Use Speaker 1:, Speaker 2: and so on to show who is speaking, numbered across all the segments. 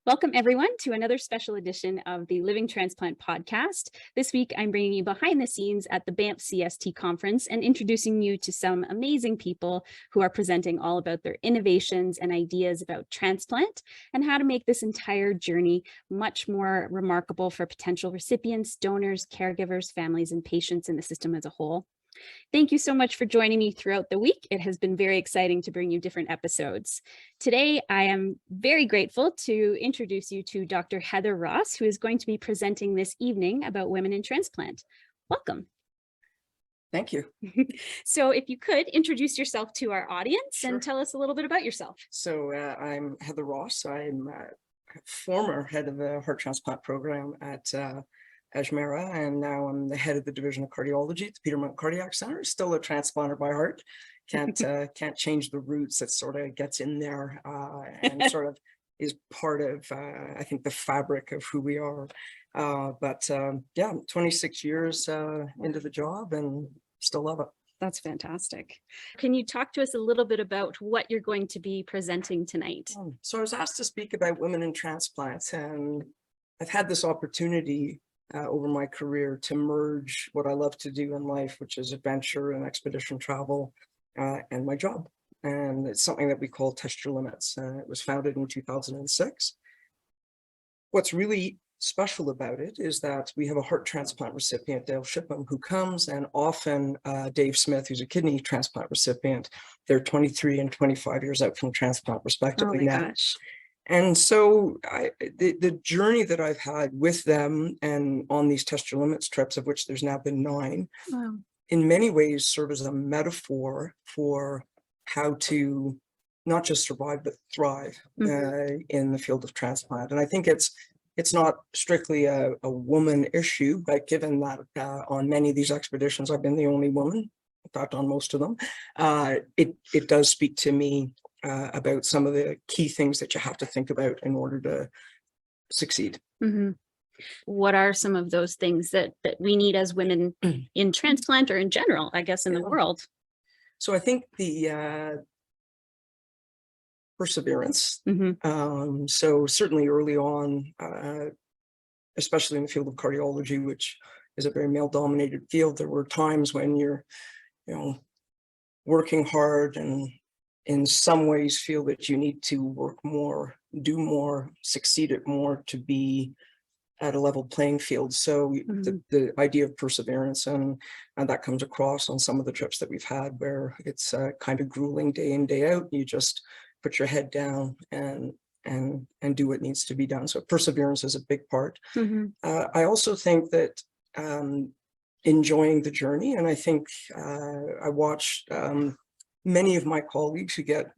Speaker 1: Welcome, everyone, to another special edition of the Living Transplant Podcast. This week, I'm bringing you behind the scenes at the Banff CST conference and introducing you to some amazing people who are presenting all about their innovations and ideas about transplant and how to make this entire journey much more remarkable for potential recipients, donors, caregivers, families, and patients in the system as a whole. Thank you so much for joining me throughout the week. It has been very exciting to bring you different episodes. Today, I am very grateful to introduce you to Dr. Heather Ross, who is going to be presenting this evening about women in transplant. Welcome.
Speaker 2: Thank you.
Speaker 1: So if you could introduce yourself to our audience and tell us a little bit about yourself.
Speaker 2: So I'm Heather Ross. I'm former head of the heart transplant program at Ajmera, and now I'm the head of the division of cardiology at the Peter Mount Cardiac Center. Still a transplanter by heart. Can't change the roots. That sort of gets in there and sort of is part of I think the fabric of who we are. But 26 years into the job and still love it.
Speaker 1: That's fantastic. Can you talk to us a little bit about what you're going to be presenting tonight?
Speaker 2: So I was asked to speak about women in transplants, and I've had this opportunity over my career to merge what I love to do in life, which is adventure and expedition travel, and my job. And it's something that we call Test Your Limits. It was founded in 2006. What's really special about it is that we have a heart transplant recipient, Dale Shipham, who comes, and often Dave Smith, who's a kidney transplant recipient. They're 23 and 25 years out from transplant respectively now.
Speaker 1: Gosh.
Speaker 2: And so the journey that I've had with them and on these Test Your Limits trips, of which there's now been 9,
Speaker 1: Wow.
Speaker 2: in many ways serve as a metaphor for how to not just survive, but thrive in the field of transplant. And I think it's not strictly a woman issue, but given that on many of these expeditions, I've been the only woman, in fact, on most of them, it does speak to me about some of the key things that you have to think about in order to succeed.
Speaker 1: Mm-hmm. What are some of those things that we need as women in transplant or in general, I guess, in the world?
Speaker 2: So I think the perseverance. So certainly early on, especially in the field of cardiology, which is a very male-dominated field, there were times when you're, working hard and in some ways feel that you need to work more, do more, succeed at more to be at a level playing field. So the idea of perseverance, and that comes across on some of the trips that we've had, where it's kind of grueling day in, day out. You just put your head down and do what needs to be done. So perseverance is a big part. I also think that enjoying the journey, and I think I watched many of my colleagues who get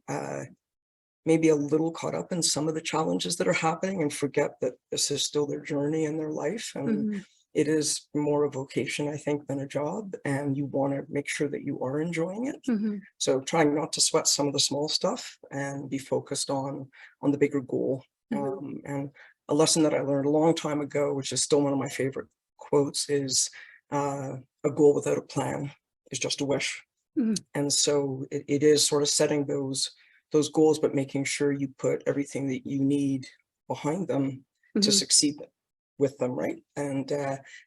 Speaker 2: maybe a little caught up in some of the challenges that are happening and forget that this is still their journey and their life. And it is more a vocation, I think, than a job. And you want to make sure that you are enjoying it. So trying not to sweat some of the small stuff and be focused on the bigger goal. And a lesson that I learned a long time ago, which is still one of my favorite quotes, is a goal without a plan is just a wish. And so it is sort of setting those goals, but making sure you put everything that you need behind them to succeed with them, right? And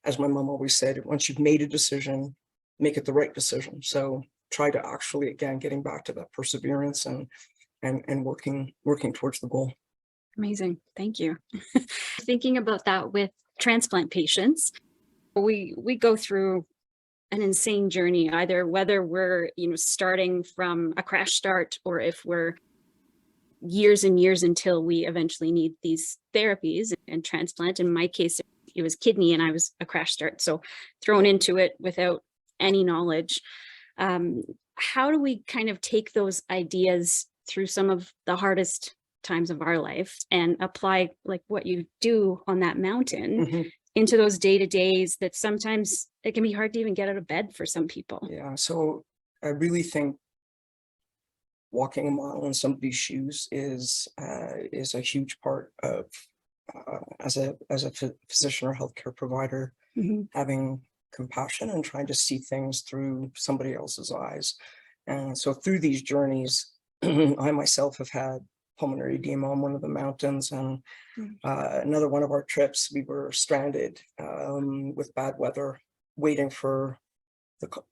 Speaker 2: as my mom always said, once you've made a decision, make it the right decision. So try to actually, again, getting back to that perseverance and working towards the goal.
Speaker 1: Amazing. Thank you. Thinking about that with transplant patients, we go through an insane journey, either whether we're starting from a crash start or if we're years and years until we eventually need these therapies and transplant. In my case, it was kidney and I was a crash start, so thrown into it without any knowledge. How do we kind of take those ideas through some of the hardest times of our life and apply like what you do on that mountain into those day-to-days that sometimes it can be hard to even get out of bed for some people?
Speaker 2: Yeah, so I really think walking a mile in somebody's shoes is a huge part of as a physician or healthcare provider, having compassion and trying to see things through somebody else's eyes. And so through these journeys, I myself have had pulmonary edema on one of the mountains, and another one of our trips, we were stranded with bad weather, waiting for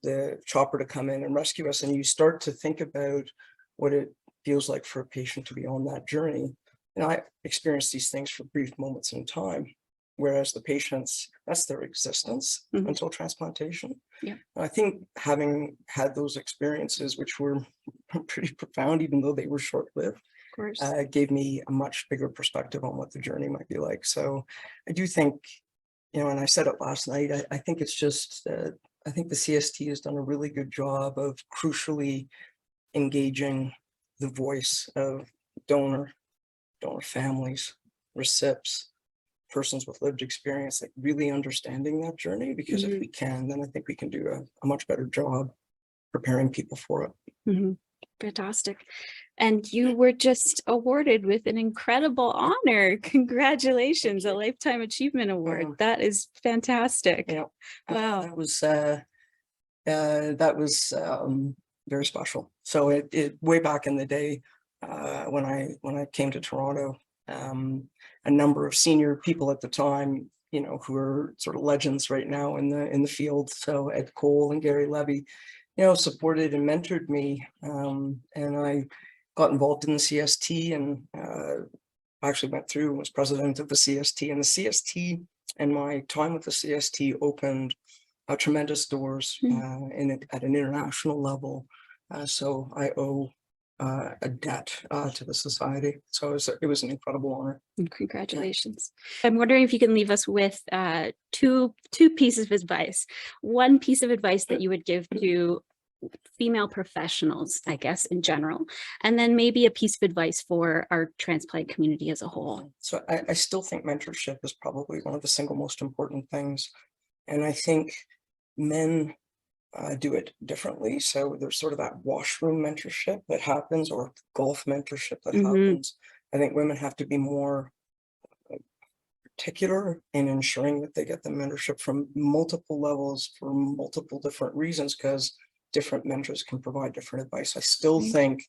Speaker 2: the chopper to come in and rescue us. And you start to think about what it feels like for a patient to be on that journey. And I experienced these things for brief moments in time, whereas the patients, that's their existence until transplantation.
Speaker 1: Yeah.
Speaker 2: I think having had those experiences, which were pretty profound, even though they were short-lived,
Speaker 1: Of course.
Speaker 2: gave me a much bigger perspective on what the journey might be like. So I do think, and I said it last night, I think it's just, I think the CST has done a really good job of crucially engaging the voice of donor families, recips, persons with lived experience, like really understanding that journey, because if we can, then I think we can do a much better job preparing people for it.
Speaker 1: Fantastic. And you were just awarded with an incredible honor. Congratulations, a Lifetime Achievement Award. That is fantastic.
Speaker 2: Yeah.
Speaker 1: Wow.
Speaker 2: That was very special. So it way back in the day, when I came to Toronto, a number of senior people at the time, who are sort of legends right now in the field. So Ed Cole and Gary Levy, supported and mentored me, and I got involved in the CST, and actually went through and was president of the CST. And the CST and my time with the CST opened tremendous doors at an international level. So I owe a debt to the society. So it was an incredible honor.
Speaker 1: Congratulations. I'm wondering if you can leave us with two pieces of advice. One piece of advice that you would give to female professionals, I guess, in general, and then maybe a piece of advice for our transplant community as a whole.
Speaker 2: So I still think mentorship is probably one of the single most important things. And I think men do it differently. So there's sort of that washroom mentorship that happens, or golf mentorship that happens. I think women have to be more particular in ensuring that they get the mentorship from multiple levels for multiple different reasons, because different mentors can provide different advice. I still think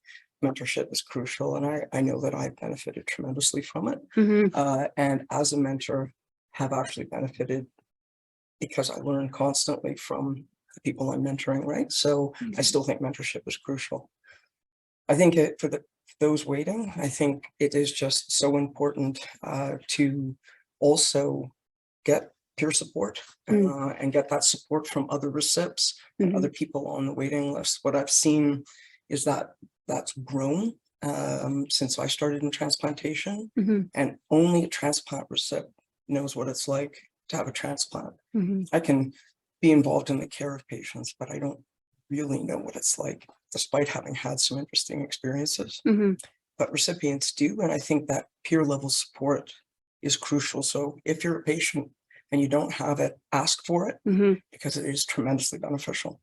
Speaker 2: mentorship is crucial, and I know that I've benefited tremendously from it. And as a mentor, have actually benefited because I learn constantly from the people I'm mentoring, right? So I still think mentorship is crucial. I think for those waiting, I think it is just so important to also get peer support and get that support from other recips and other people on the waiting list. What I've seen is that that's grown since I started in transplantation, and only a transplant recip knows what it's like to have a transplant. I can be involved in the care of patients, but I don't really know what it's like, despite having had some interesting experiences. But recipients do, and I think that peer level support is crucial. So if you're a patient and you don't have it, ask for it, because it is tremendously beneficial.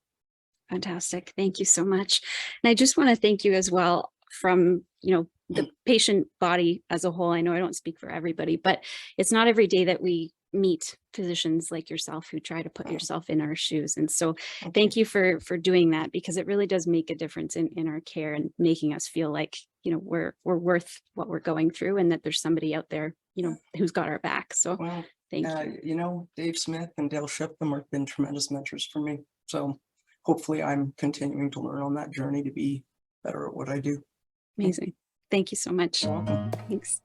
Speaker 1: Fantastic. Thank you so much. And I just want to thank you as well from, the patient body as a whole. I know I don't speak for everybody, but it's not every day that we meet physicians like yourself who try to put yourself in our shoes. And so thank you for doing that, because it really does make a difference in our care and making us feel like, we're worth what we're going through, and that there's somebody out there, who's got our back. So thank you.
Speaker 2: Dave Smith and Dale Shipham have been tremendous mentors for me. So hopefully I'm continuing to learn on that journey to be better at what I do.
Speaker 1: Amazing. Thank you so much.
Speaker 2: You're welcome.
Speaker 1: Thanks.